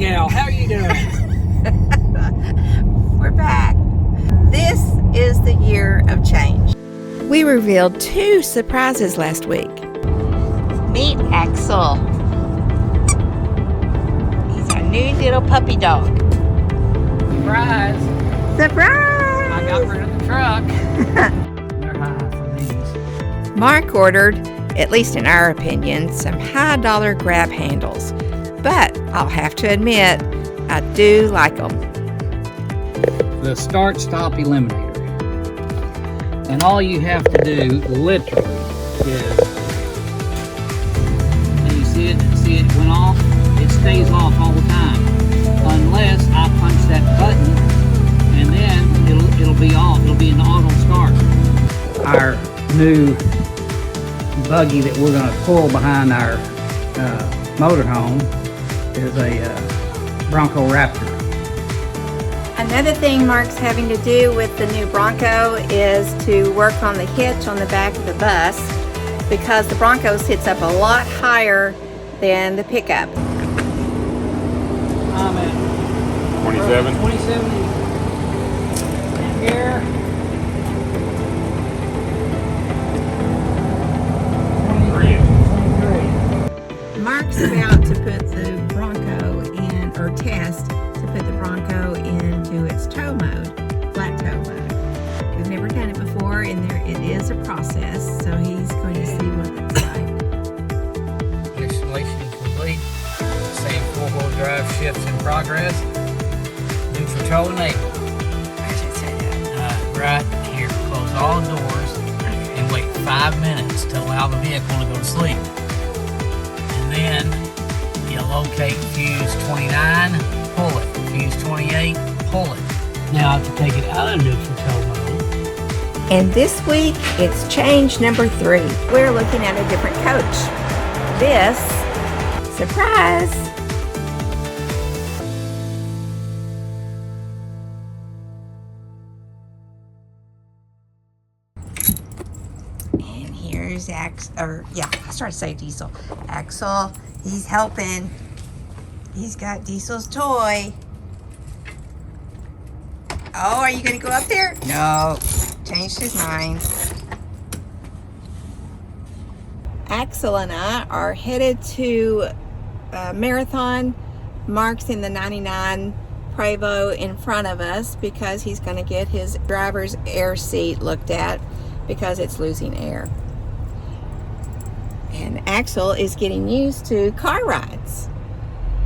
gal. How are you doing? We're back. This is the year of change. We revealed 2 surprises last week. Meet Axel. He's our new little puppy dog. Surprise. Surprise! I got rid of the truck. They're high for these. Mark ordered, at least in our opinion, some high-dollar grab handles. But I'll have to admit, I do like them. The start-stop eliminator. And all you have to do, literally, is, and you see it went off? It stays off all the time. Unless I punch that button, and then it'll be off. It'll be an auto start. Our new buggy that we're going to pull behind our motorhome is a Bronco Raptor. Another thing Mark's having to do with the new Bronco is to work on the hitch on the back of the bus because the Bronco sits up a lot higher than the pickup. I'm at 27. 27 here. 23. Mark's about to put the Bronco in, or test to put the Bronco into its tow mode, flat tow mode. We've never done it before, and it is a process, so he's going to see what it's like. Installation complete. Same 4-wheel drive shifts in progress. Neutral tow enabled. I should say that. Right here. Close all doors and wait 5 minutes to allow the vehicle to go to sleep. And then you locate fuse 29, pull it. Fuse 28, pull it. Now to take it out of neutral tow mode. And this week, it's change number 3. We're looking at a different coach. This, surprise! And here's Axel, I started to say Diesel. Axel, he's helping. He's got Diesel's toy. Oh, are you going to go up there? No. Changed his mind. Axel and I are headed to a marathon. Mark's in the 99 Prevost in front of us because he's going to get his driver's air seat looked at because it's losing air. And Axel is getting used to car rides.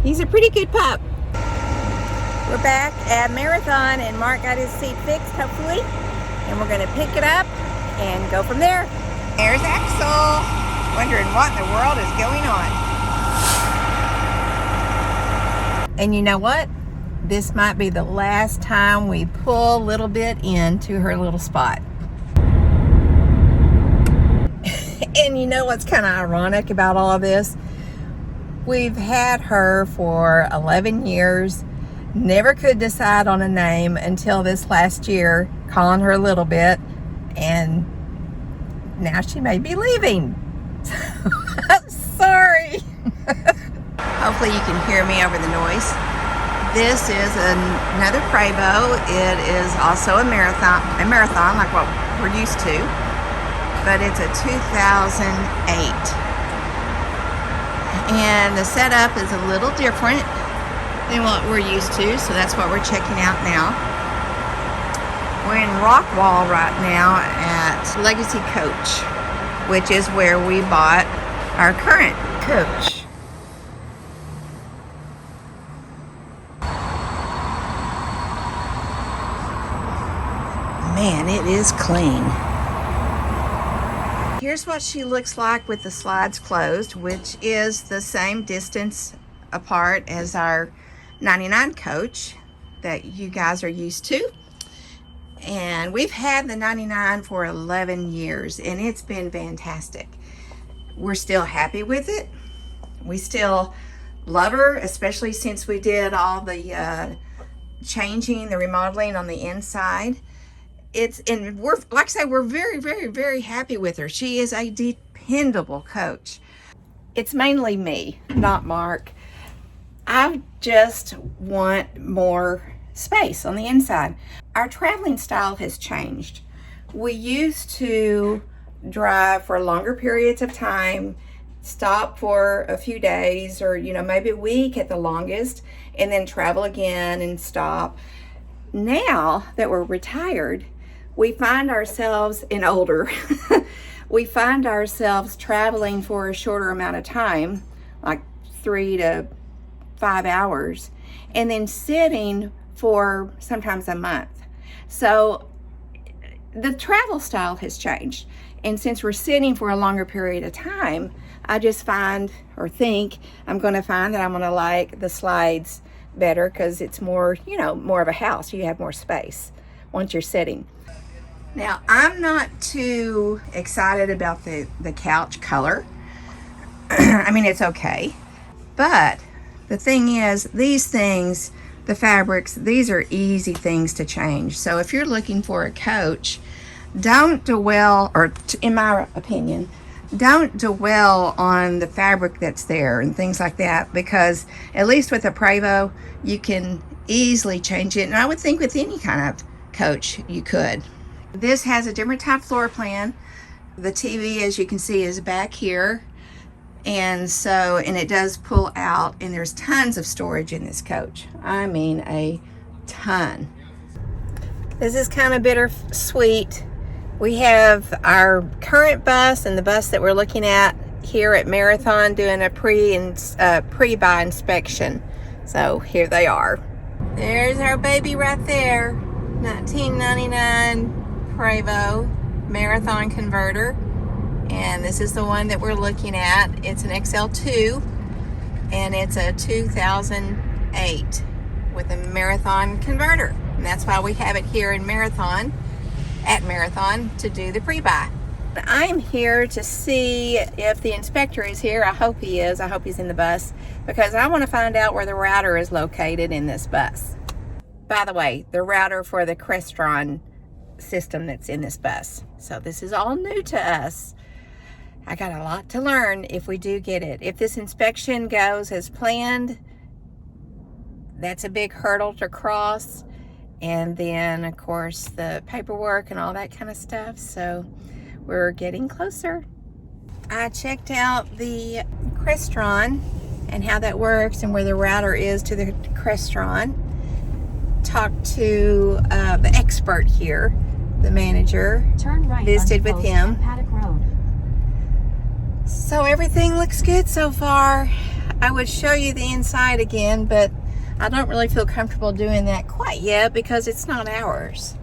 He's a pretty good pup. We're back at Marathon and Mark got his seat fixed, hopefully. And we're gonna pick it up and go from there. There's Axel, wondering what in the world is going on. And you know what? This might be the last time we pull a little bit into her little spot. And you know what's kind of ironic about all of this? We've had her for 11 years, never could decide on a name until this last year, calling her a little bit, and now she may be leaving. I'm sorry. Hopefully you can hear me over the noise. This is another Prevost. It is also a marathon like what we're used to, but it's a 2008. And the setup is a little different than what we're used to, so that's what we're checking out now. We're in Rockwall right now at Legacy Coach, which is where we bought our current coach. Man, it is clean. Here's what she looks like with the slides closed, which is the same distance apart as our 99 coach that you guys are used to. And we've had the 99 for 11 years and it's been fantastic. We're still happy with it. We still love her, especially since we did all the changing, the remodeling on the inside. And we're, like I say, we're very, very, very happy with her. She is a dependable coach. It's mainly me, not Mark. I just want more space on the inside. Our traveling style has changed. We used to drive for longer periods of time, stop for a few days or, maybe a week at the longest, and then travel again and stop. Now that we're retired, we find ourselves, and older, we find ourselves traveling for a shorter amount of time, like 3 to 5 hours, and then sitting for sometimes a month. So the travel style has changed. And since we're sitting for a longer period of time, I just find or think I'm going to find that I'm going to like the slides better because it's more, more of a house. You have more space once you're sitting. Now, I'm not too excited about the couch color. I mean, it's okay. But the thing is, these things, the fabrics, these are easy things to change. So if you're looking for a coach, don't dwell, or in my opinion, don't dwell on the fabric that's there and things like that, because at least with a Prevost, you can easily change it. And I would think with any kind of coach, you could. This has a different type floor plan. The TV, as you can see, is back here. And it does pull out, and there's tons of storage in this coach. I mean, a ton. This is kind of bittersweet. We have our current bus and the bus that we're looking at here at Marathon doing a pre-buy inspection. So here they are. There's our baby right there. 1999 Prevost Marathon converter. And this is the one that we're looking at. It's an XLII, and it's a 2008 with a Marathon converter. And that's why we have it here in Marathon, at Marathon, to do the pre-buy. I'm here to see if the inspector is here. I hope he is. I hope he's in the bus, because I want to find out where the router is located in this bus. By the way, the router for the Crestron system that's in this bus. So this is all new to us. I got a lot to learn if we do get it. If this inspection goes as planned, that's a big hurdle to cross. And then, of course, the paperwork and all that kind of stuff. So we're getting closer. I checked out the Crestron and how that works and where the router is to the Crestron. Talked to the expert here, the manager. Turn right, visited with him. Paddock Road. So everything looks good so far. I would show you the inside again, but I don't really feel comfortable doing that quite yet because it's not ours.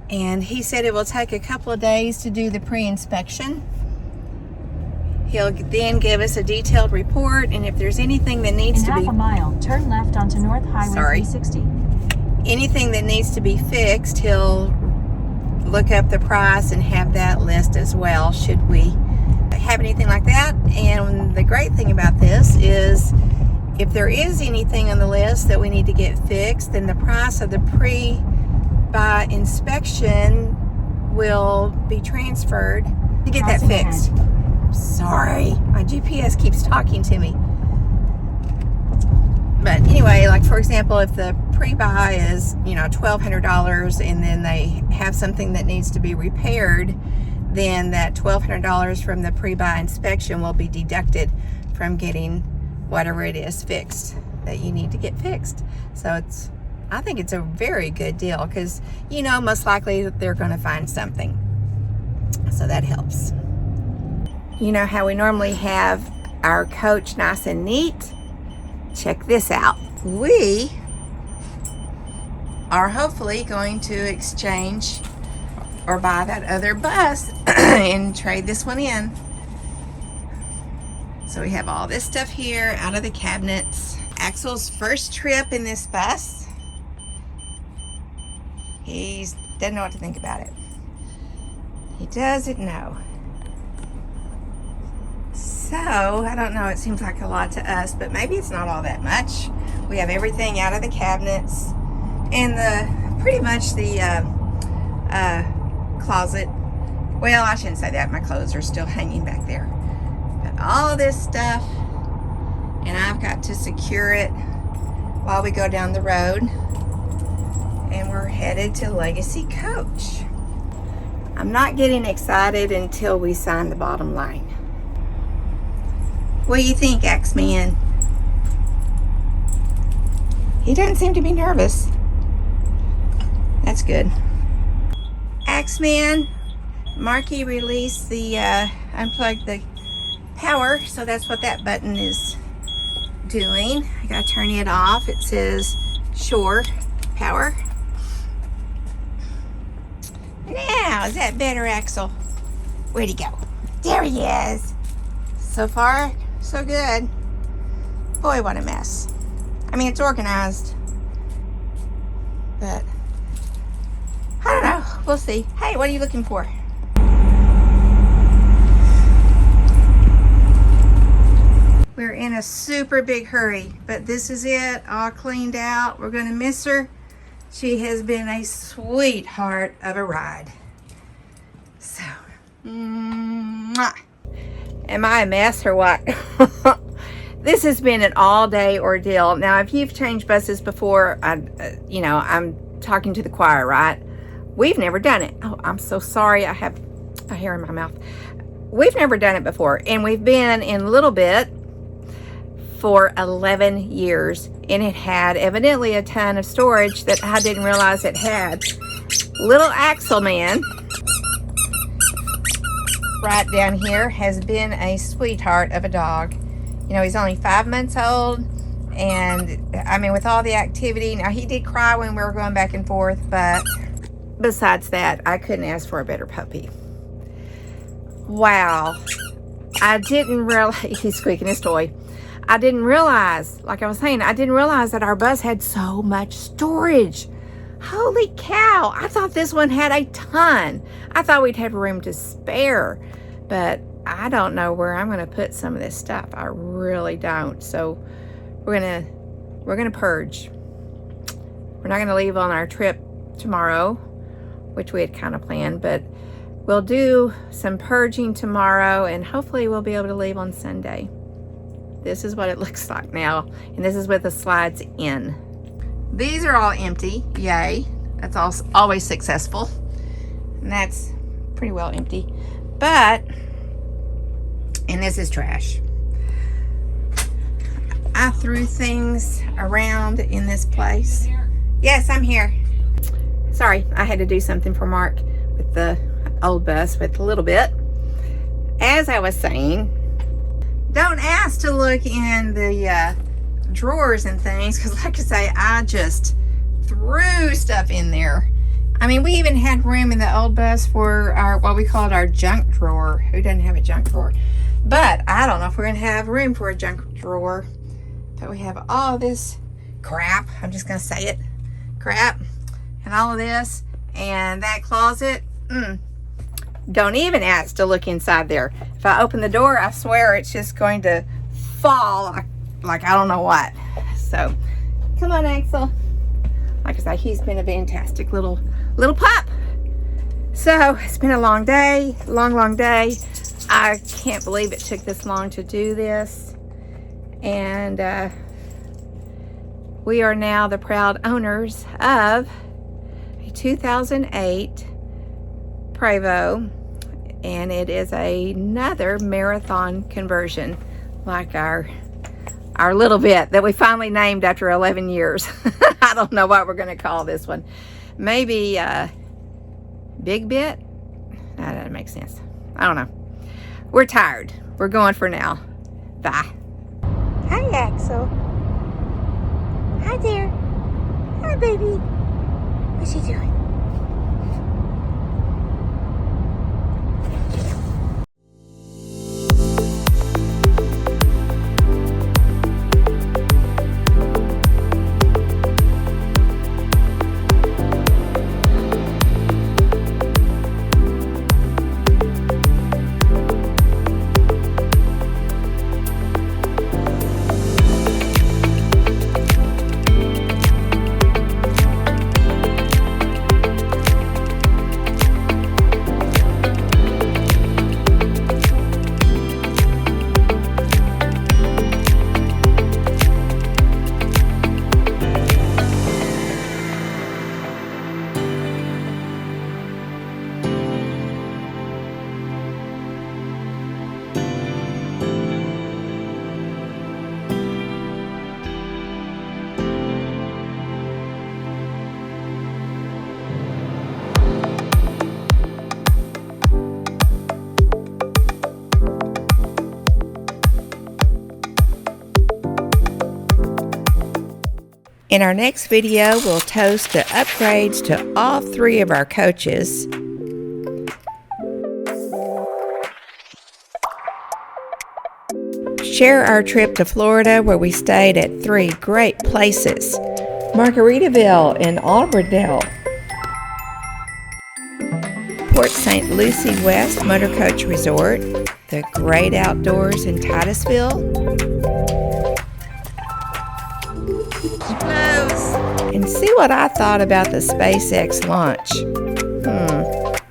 And he said it will take a couple of days to do the pre-inspection. He'll then give us a detailed report, and if there's anything that needs to be... In half a mile, turn left onto North Highway 360. Anything that needs to be fixed, he'll look up the price and have that list as well, should we have anything like that. And the great thing about this is if there is anything on the list that we need to get fixed, then the price of the pre-buy inspection will be transferred to get that fixed. Sorry, my GPS keeps talking to me. But anyway, like for example, if the pre-buy is, $1,200 and then they have something that needs to be repaired, then that $1,200 from the pre-buy inspection will be deducted from getting whatever it is fixed that you need to get fixed. So I think it's a very good deal because, most likely they're going to find something. So that helps. You know how we normally have our coach nice and neat? Check this out. We are hopefully going to exchange or buy that other bus and trade this one in. So we have all this stuff here out of the cabinets. Axel's first trip in this bus. He doesn't know what to think about it. He doesn't know. So, I don't know, it seems like a lot to us, but maybe it's not all that much. We have everything out of the cabinets and pretty much the closet. Well, I shouldn't say that. My clothes are still hanging back there. But all of this stuff, and I've got to secure it while we go down the road. And we're headed to Legacy Coach. I'm not getting excited until we sign the bottom line. What do you think, Axman? He doesn't seem to be nervous. That's good. Axman, Marky released the, unplugged the power, so that's what that button is doing. I gotta turn it off. It says shore power. Now, is that better, Axel? Where'd he go? There he is. So far, so good. Boy, what a mess. I mean, it's organized, but I don't know. We'll see. Hey, what are you looking for? We're in a super big hurry, but this is it, all cleaned out. We're gonna miss her. She has been a sweetheart of a ride. So, mwah. Am I a mess or what? This has been an all-day ordeal. Now, if you've changed buses before, I'm talking to the choir, right? We've never done it. Oh, I'm so sorry. I have a hair in my mouth. We've never done it before, and we've been in Little Bit for 11 years, and it had evidently a ton of storage that I didn't realize it had. Little Axel man right down here has been a sweetheart of a dog. You know, he's only 5 months old, and I mean, with all the activity, now he did cry when we were going back and forth, but besides that, I couldn't ask for a better puppy. Wow. I didn't realize, he's squeaking his toy. I didn't realize, like I was saying, I didn't realize that our bus had so much storage. Holy cow. I thought this one had a ton. I thought we'd have room to spare, but I don't know where I'm going to put some of this stuff. I really don't. So we're going to purge. We're not going to leave on our trip tomorrow, which we had kind of planned, but we'll do some purging tomorrow, and hopefully we'll be able to leave on Sunday. This is what it looks like now, and this is with the slides in. These are all empty, yay. That's always successful, and that's pretty well empty. But, and this is trash. I threw things around in this place. Yes, I'm here. Sorry, I had to do something for Mark with the old bus with a little bit. As I was saying, don't ask to look in the drawers and things, because like I say, I just threw stuff in there. I mean, we even had room in the old bus for our, what we called our junk drawer. Who doesn't have a junk drawer? But I don't know if we're going to have room for a junk drawer. But we have all this crap. I'm just going to say it. Crap. And all of this. And that closet. Don't even ask to look inside there. If I open the door, I swear it's just going to fall like I don't know what. So, come on, Axel. Like I say, he's been a fantastic little pup. So, it's been a long day, long day. I can't believe it took this long to do this. And we are now the proud owners of a 2008 Prevost, and it is another marathon conversion, like our little bit that we finally named after 11 years. I don't know what we're going to call this one. Maybe Big Bit? That doesn't make sense. I don't know. We're tired. We're going for now. Bye. Hi, Axel. Hi there. Hi, baby. What's she doing? In our next video, we'll toast the upgrades to all 3 of our coaches. Share our trip to Florida, where we stayed at 3 great places: Margaritaville in Auburndale, Port St. Lucie West Motor Coach Resort, the great outdoors in Titusville, and see what I thought about the SpaceX launch.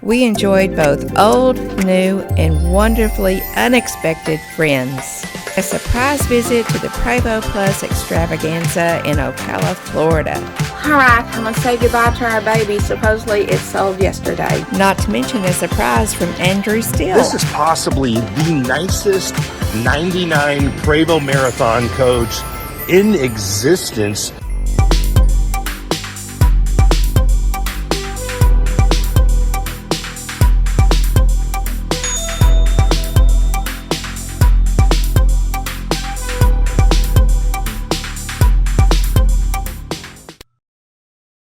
We enjoyed both old, new, and wonderfully unexpected friends. A surprise visit to the Prevost Plus extravaganza in Ocala, Florida. Alright, I'm gonna say goodbye to our baby. Supposedly it sold yesterday. Not to mention a surprise from Andrew Steele. This is possibly the nicest 99 XLII Marathon coach in existence.